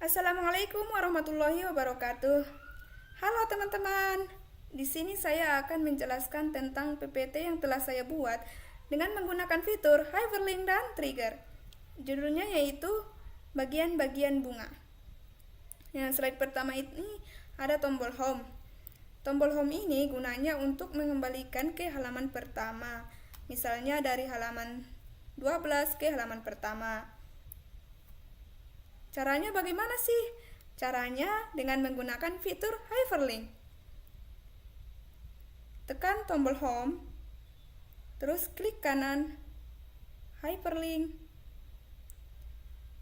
Assalamualaikum warahmatullahi wabarakatuh. Halo teman-teman. Di sini saya akan menjelaskan tentang PPT yang telah saya buat dengan menggunakan fitur hyperlink dan trigger. Judulnya yaitu bagian-bagian bunga. Yang slide pertama ini ada tombol home. Tombol home ini gunanya untuk mengembalikan ke halaman pertama. Misalnya dari halaman 12 ke halaman pertama. Caranya bagaimana sih? Caranya dengan menggunakan fitur hyperlink. Tekan tombol home, terus klik kanan, hyperlink,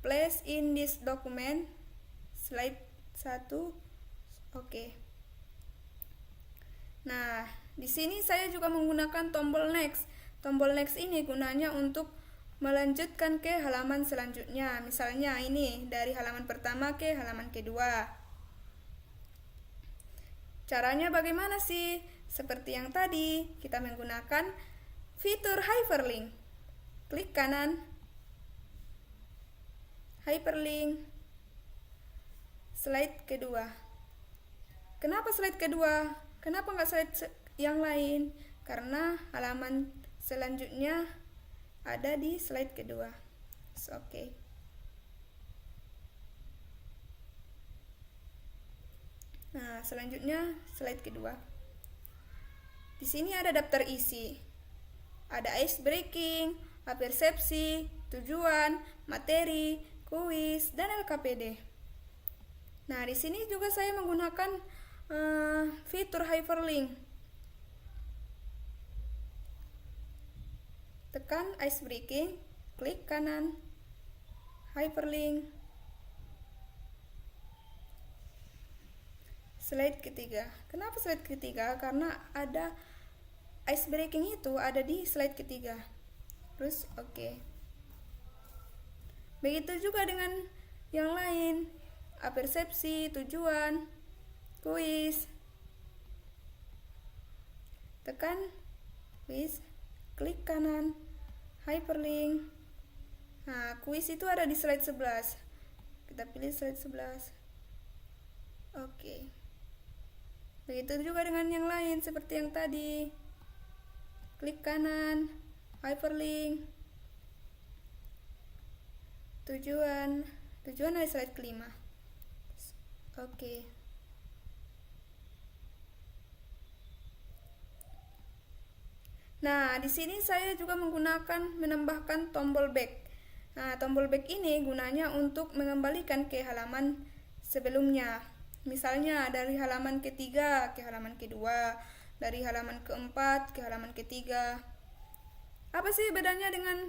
place in this document, slide 1, oke. Nah, di sini saya juga menggunakan tombol next. Tombol next ini gunanya untuk melanjutkan ke halaman selanjutnya. Misalnya ini dari halaman pertama ke halaman kedua. Caranya bagaimana sih? Seperti yang tadi, kita menggunakan fitur hyperlink. Klik kanan, hyperlink, slide kedua. Kenapa slide kedua? Kenapa nggak slide yang lain? Karena halaman selanjutnya ada di slide kedua. Oke. Nah, selanjutnya slide kedua. Di sini ada daftar isi. Ada ice breaking, persepsi, tujuan, materi, kuis, dan LKPD. Nah, di sini juga saya menggunakan fitur hyperlink. Tekan ice breaking, klik kanan, hyperlink, slide ketiga. Kenapa slide ketiga? Karena ada ice breaking itu ada di slide ketiga. Terus oke. Begitu juga dengan yang lain, persepsi, tujuan, kuis. Tekan kuis, klik kanan, hyperlink. Nah, kuis itu ada di slide 11. Kita pilih slide 11. Oke. Begitu juga dengan yang lain seperti yang tadi. Klik kanan, hyperlink. Tujuan ada slide kelima. Oke. Nah, di sini saya juga menambahkan tombol back. Nah, tombol back ini gunanya untuk mengembalikan ke halaman sebelumnya. Misalnya dari halaman ketiga ke halaman kedua, dari halaman keempat ke halaman ketiga. Apa sih bedanya dengan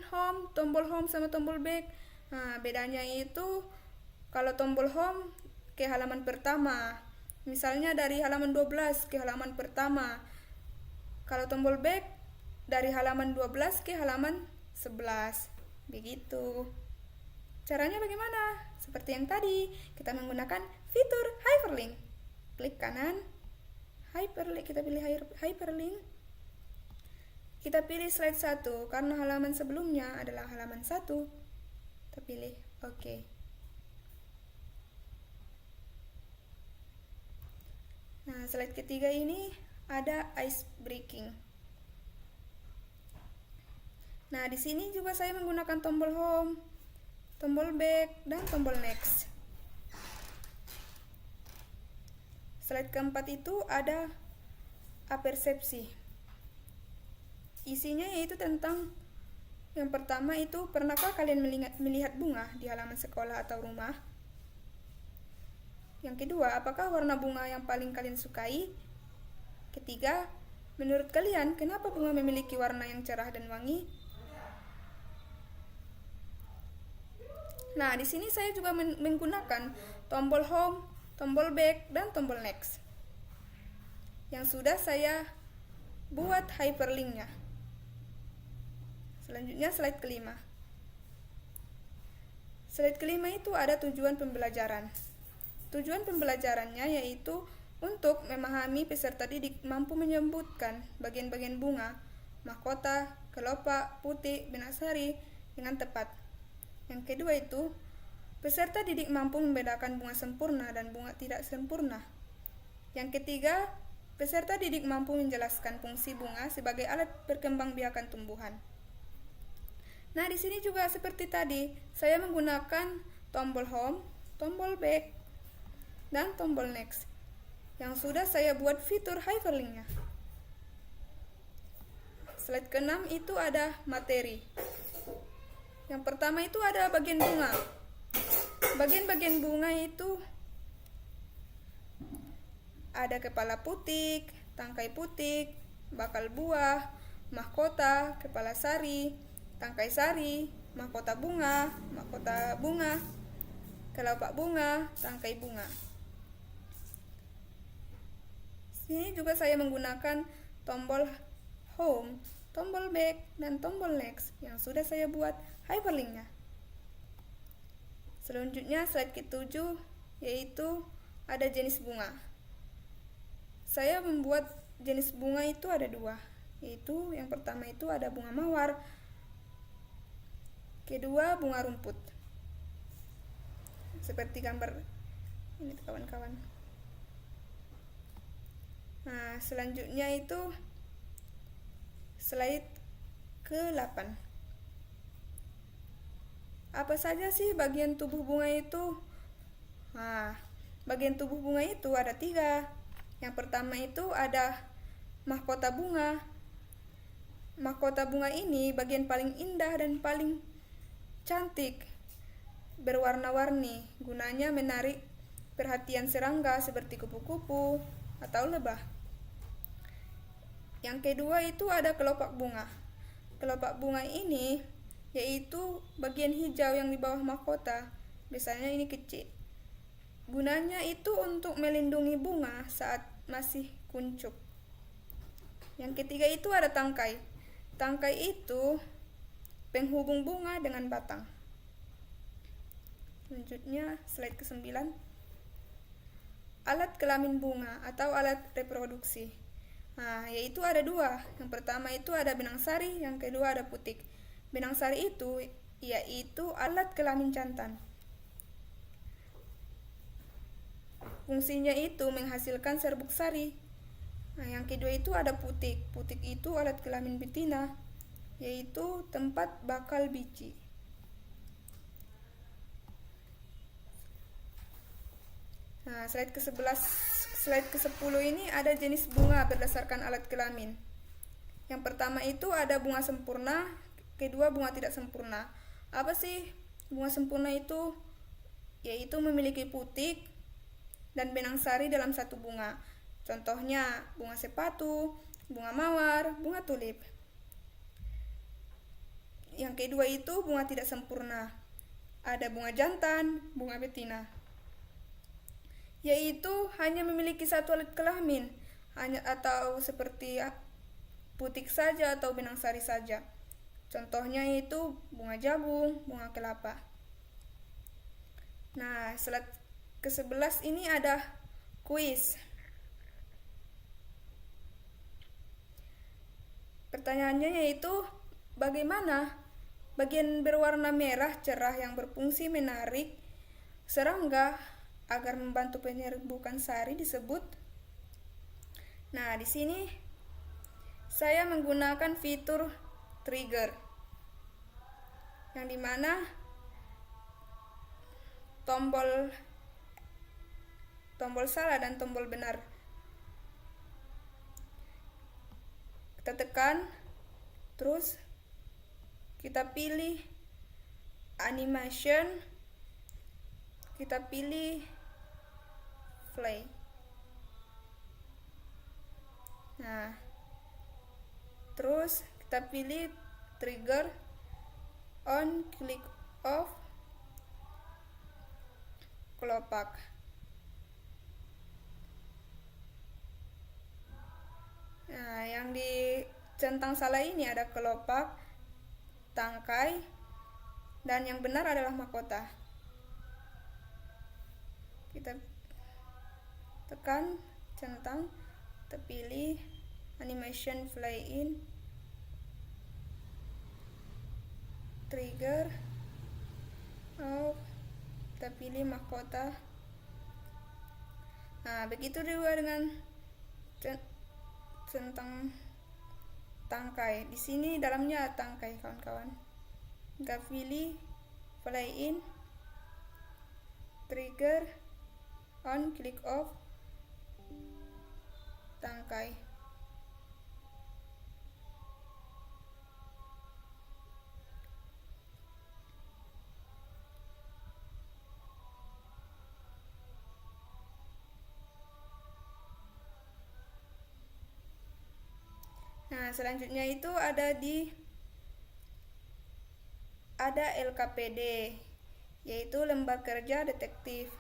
tombol home sama tombol back? Nah, bedanya itu kalau tombol home ke halaman pertama. Misalnya dari halaman 12 ke halaman pertama. Kalau tombol back dari halaman 12 ke halaman 11. Begitu. Caranya bagaimana? Seperti yang tadi, kita menggunakan fitur hyperlink. Klik kanan, hyperlink, kita pilih hyperlink. Kita pilih slide 1 karena halaman sebelumnya adalah halaman 1. Kita pilih oke. Nah, slide ketiga ini ada ice breaking. Nah, di sini juga saya menggunakan tombol home, tombol back, dan tombol next. Slide keempat itu ada persepsi. Isinya yaitu tentang yang pertama itu, pernahkah kalian melihat bunga di halaman sekolah atau rumah? Yang kedua, apakah warna bunga yang paling kalian sukai? Ketiga, menurut kalian kenapa bunga memiliki warna yang cerah dan wangi? Nah, di sini saya juga menggunakan tombol home, tombol back, dan tombol next. Yang sudah saya buat hyperlinknya. Selanjutnya slide kelima. Slide kelima itu ada tujuan pembelajaran. Tujuan pembelajarannya yaitu untuk memahami peserta didik mampu menyebutkan bagian-bagian bunga, mahkota, kelopak, putik, binasari dengan tepat. Yang kedua itu Peserta didik mampu membedakan bunga sempurna dan bunga tidak sempurna. Yang ketiga, peserta didik mampu menjelaskan fungsi bunga sebagai alat perkembangbiakan tumbuhan. Nah, di sini juga seperti tadi, saya menggunakan tombol home, tombol back, dan tombol next yang sudah saya buat fitur hyperlinknya. Slide ke-6 itu ada materi. Yang pertama itu ada bagian bunga. Bagian-bagian bunga itu ada kepala putik, tangkai putik, bakal buah, mahkota, kepala sari, tangkai sari, mahkota bunga, kelopak bunga, tangkai bunga. Sini juga saya menggunakan tombol home, tombol back, dan tombol next yang sudah saya buat hyperlinknya. Selanjutnya slide ke-7 yaitu ada jenis bunga. Saya membuat jenis bunga itu ada 2, yaitu yang pertama itu ada bunga mawar, kedua bunga rumput. Seperti gambar ini kawan-kawan. Nah, selanjutnya itu slide ke-8. Apa saja sih bagian tubuh bunga itu? Nah, bagian tubuh bunga itu ada 3. Yang pertama itu ada mahkota bunga. Mahkota bunga ini bagian paling indah dan paling cantik, berwarna-warni, gunanya menarik perhatian serangga seperti kupu-kupu atau lebah. Yang kedua itu ada kelopak bunga. Kelopak bunga ini yaitu bagian hijau yang di bawah mahkota, biasanya ini kecil. Gunanya itu untuk melindungi bunga saat masih kuncup. Yang ketiga itu ada tangkai. Tangkai itu penghubung bunga dengan batang. Selanjutnya slide ke-9. Alat kelamin bunga atau alat reproduksi. Nah, yaitu ada 2. Yang pertama itu ada benang sari, yang kedua ada putik. Benang sari itu yaitu alat kelamin jantan. Fungsinya itu menghasilkan serbuk sari. Nah, yang kedua itu ada putik. Putik itu alat kelamin betina, yaitu tempat bakal biji. Nah, slide ke-10 ini ada jenis bunga berdasarkan alat kelamin. Yang pertama itu ada bunga sempurna, kedua bunga tidak sempurna. Apa sih bunga sempurna itu? Yaitu memiliki putik dan benang sari dalam satu bunga. Contohnya bunga sepatu, bunga mawar, bunga tulip. Yang kedua itu bunga tidak sempurna. Ada bunga jantan, bunga betina. Yaitu hanya memiliki satu alat kelamin, atau seperti putik saja atau benang sari saja. Contohnya itu bunga jagung, bunga kelapa. Nah, slide ke-11 ini ada kuis. Pertanyaannya yaitu bagaimana bagian berwarna merah cerah yang berfungsi menarik serangga agar membantu penyerbukan sari disebut? Nah, di sini saya menggunakan fitur trigger, yang dimana tombol salah dan tombol benar kita tekan, terus kita pilih animation, kita pilih play. Nah, terus kita pilih trigger on, click off, kelopak. Nah, yang dicentang salah ini ada kelopak, tangkai, dan yang benar adalah mahkota. Kita tekan, centang, kita pilih animation play in, trigger off, kita pilih mahkota. Nah, begitu juga dengan centang tangkai. Di sini dalamnya tangkai, kawan-kawan. Kita pilih play in, trigger, on, click off, tangkai. Nah, selanjutnya itu ada LKPD, yaitu lembar kerja detektif.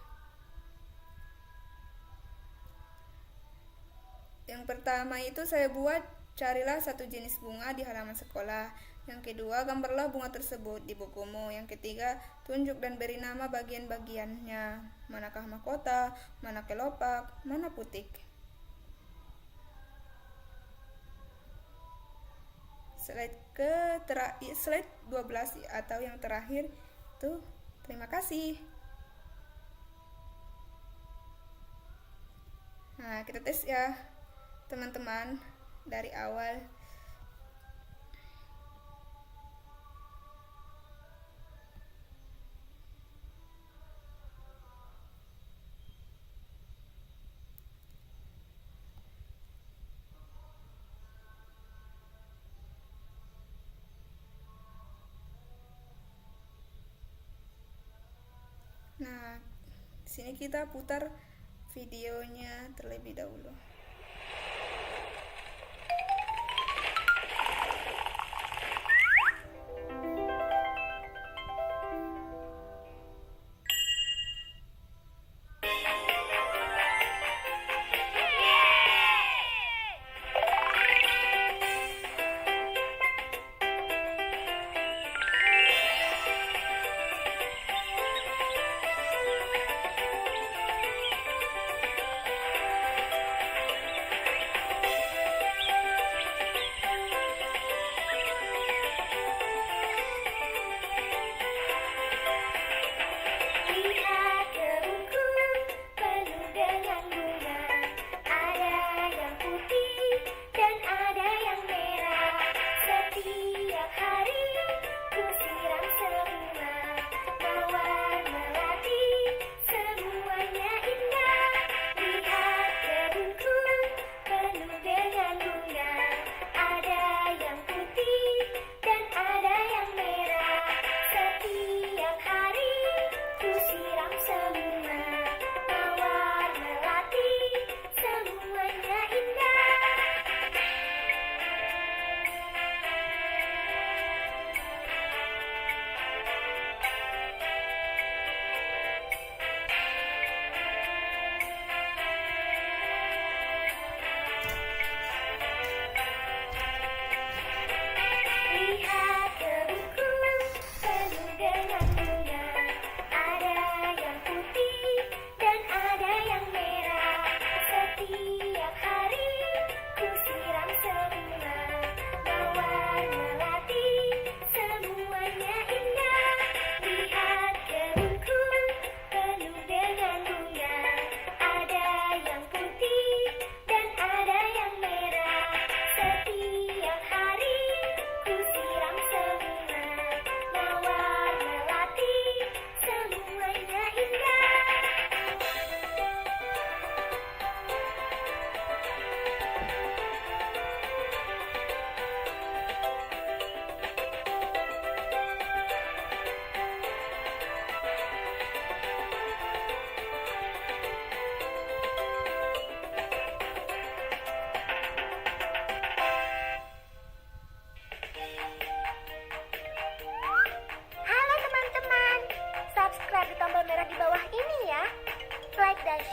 Yang pertama itu saya buat, carilah satu jenis bunga di halaman sekolah. Yang kedua, gambarlah bunga tersebut di bukumu. Yang ketiga, tunjuk dan beri nama bagian-bagiannya. Manakah mahkota, mana kelopak, mana putik. Slide 12 atau yang terakhir itu. Terima kasih. Nah, kita tes ya teman-teman dari awal. Nah, sini kita putar videonya terlebih dahulu.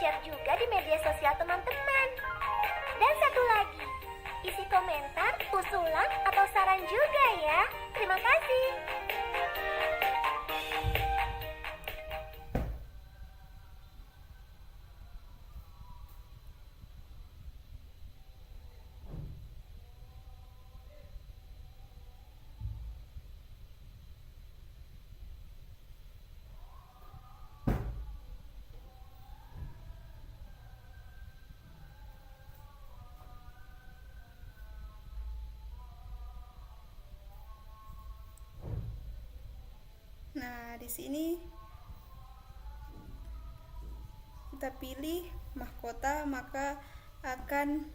share juga di media sosial teman-teman. Dan satu lagi, isi komentar, usulan, atau saran juga ya. Terima kasih. di sini kita pilih mahkota, maka akan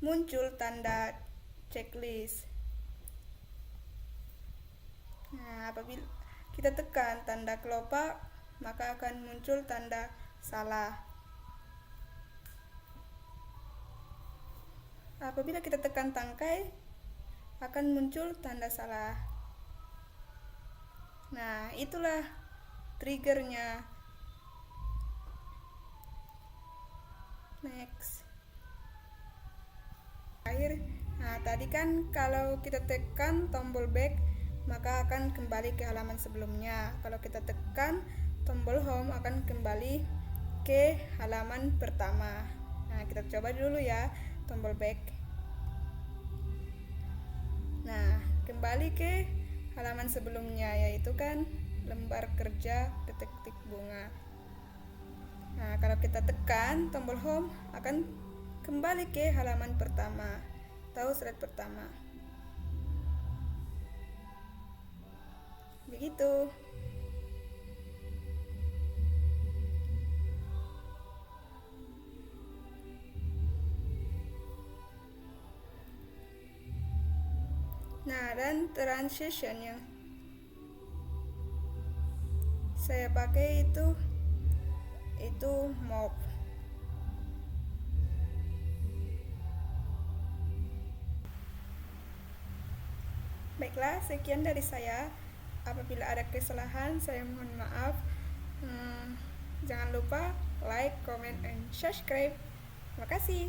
muncul tanda checklist. Nah, apabila kita tekan tanda kelopak, maka akan muncul tanda salah. Apabila kita tekan tangkai, akan muncul tanda salah. Nah, itulah triggernya. Next. Nah, tadi kan kalau kita tekan tombol back, maka akan kembali ke halaman sebelumnya. Kalau kita tekan tombol home, akan kembali ke halaman pertama. Nah, kita coba dulu ya, tombol back. Nah, kembali ke halaman sebelumnya, yaitu kan lembar kerja detektif bunga. Nah, kalau kita tekan tombol home, akan kembali ke halaman pertama atau slide pertama. Begitu. Nah, dan transition yang saya pakai itu move. Baiklah, sekian dari saya. Apabila ada kesalahan, saya mohon maaf. Jangan lupa like, comment, and subscribe. Terima kasih.